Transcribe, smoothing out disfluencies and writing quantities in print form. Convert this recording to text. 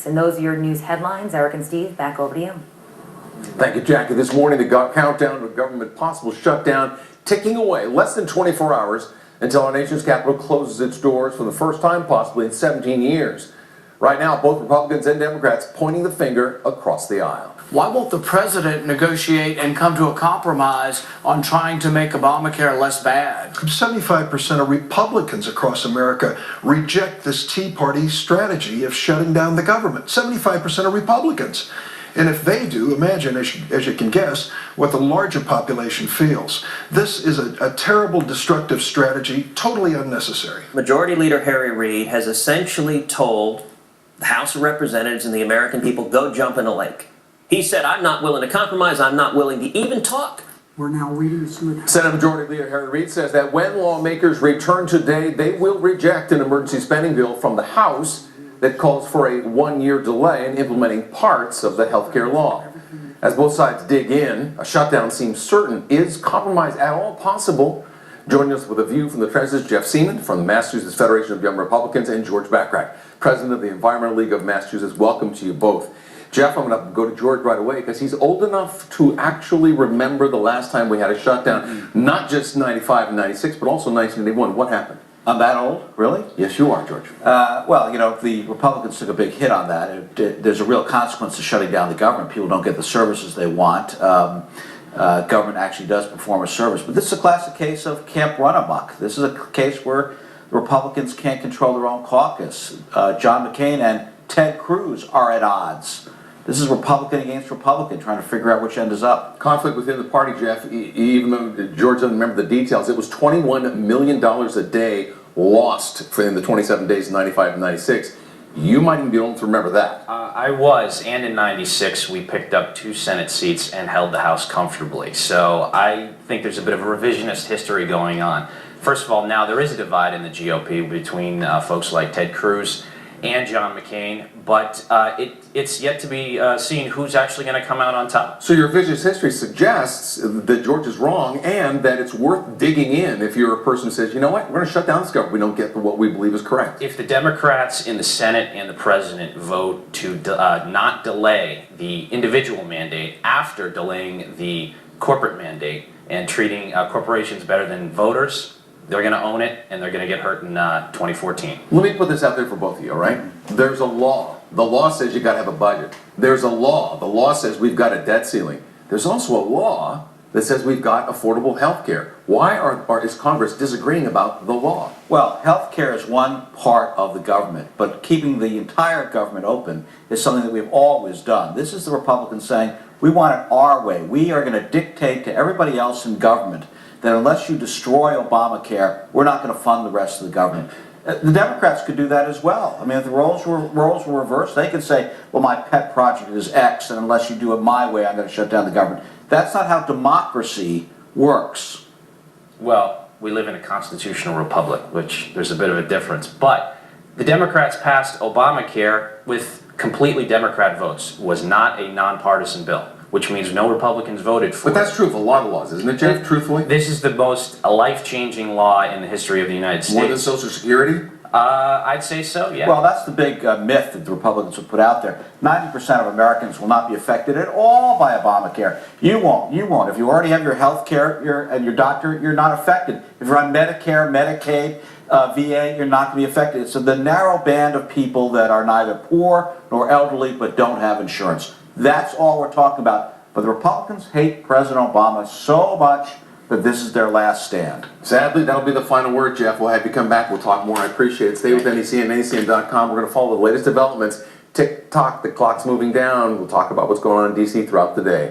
And those are your news headlines. Eric and Steve, back over to you. Thank you, Jackie. This morning, the countdown to a government possible shutdown ticking away. Less than 24 hours until our nation's capital closes its doors for the first time possibly in 17 years. Right now, both Republicans and Democrats pointing the finger across the aisle. Why won't the president negotiate and come to a compromise on trying to make Obamacare less bad? 75% of Republicans across America reject this Tea Party strategy of shutting down the government. 75% of Republicans. And if they do, imagine, as you can guess, what the larger population feels. This is a terrible, destructive strategy, totally unnecessary. Majority Leader Harry Reid has essentially told the House of Representatives and the American people, go jump in a lake. He said, I'm not willing to compromise, I'm not willing to even talk. We're now reading the Senate Majority Leader Harry Reid says that when lawmakers return today, they will reject an emergency spending bill from the House that calls for a one-year delay in implementing parts of the health care law. As both sides dig in, a shutdown seems certain. Is compromise at all possible? Joining us with a view from the trenches, Jeff Seaman from the Massachusetts Federation of Young Republicans and George Bachrach, President of the Environmental League of Massachusetts. Welcome to you both. Jeff, I'm going to go to George right away because he's old enough to actually remember the last time we had a shutdown, not just 95 and 96, but also 1981. What happened? I'm that old? Really? Yes, you are, George. Well, you know, the Republicans took a big hit on that. There's a real consequence to shutting down the government. People don't get the services they want. Government actually does perform a service. But this is a classic case of camp run amok. This is a case where the Republicans can't control their own caucus. John McCain and Ted Cruz are at odds. This is Republican against Republican, trying to figure out which end is up. Conflict within the party, Jeff, even though George doesn't remember the details, it was $21 million a day lost in the 27 days of 95 and 96. You might even be old to remember that. I was, and in 96 we picked up 2 Senate seats and held the House comfortably. So I think there's a bit of a revisionist history going on. First of all, now there is a divide in the GOP between folks like Ted Cruz and John McCain, but it's yet to be seen who's actually going to come out on top. So your revisionist history suggests that George is wrong and that it's worth digging in if you're a person who says, you know what, we're going to shut down this government. We don't get what we believe is correct. If the Democrats in the Senate and the President vote to not delay the individual mandate after delaying the corporate mandate and treating corporations better than voters, they're going to own it, and they're going to get hurt in 2014. Let me put this out there for both of you, all right? There's a law. The law says you got to have a budget. There's a law. The law says we've got a debt ceiling. There's also a law that says we've got affordable health care. Why is Congress disagreeing about the law? Well, health care is one part of the government, but keeping the entire government open is something that we've always done. This is the Republicans saying, we want it our way. We are going to dictate to everybody else in government that unless you destroy Obamacare, we're not going to fund the rest of the government. The Democrats could do that as well. I mean, if the roles were reversed, they could say, well, my pet project is X, and unless you do it my way, I'm going to shut down the government. That's not how democracy works. Well, we live in a constitutional republic, which there's a bit of a difference. But the Democrats passed Obamacare with completely Democrat votes. It was not a nonpartisan bill, which means no Republicans voted for it. But that's true of a lot of laws, isn't it, Jeff, truthfully? This is the most life-changing law in the history of the United States. More than Social Security? I'd say so, yeah. Well, that's the big myth that the Republicans will put out there. 90% of Americans will not be affected at all by Obamacare. You won't. You won't. If you already have your health care and your doctor, you're not affected. If you're on Medicare, Medicaid, VA, you're not going to be affected. So the narrow band of people that are neither poor nor elderly but don't have insurance. That's all we're talking about. But the Republicans hate President Obama so much that this is their last stand. Sadly, that'll be the final word, Jeff. We'll have you come back. We'll talk more. I appreciate it. Stay with NECN, NECN.com. We're going to follow the latest developments. Tick-tock, the clock's moving down. We'll talk about what's going on in D.C. throughout the day.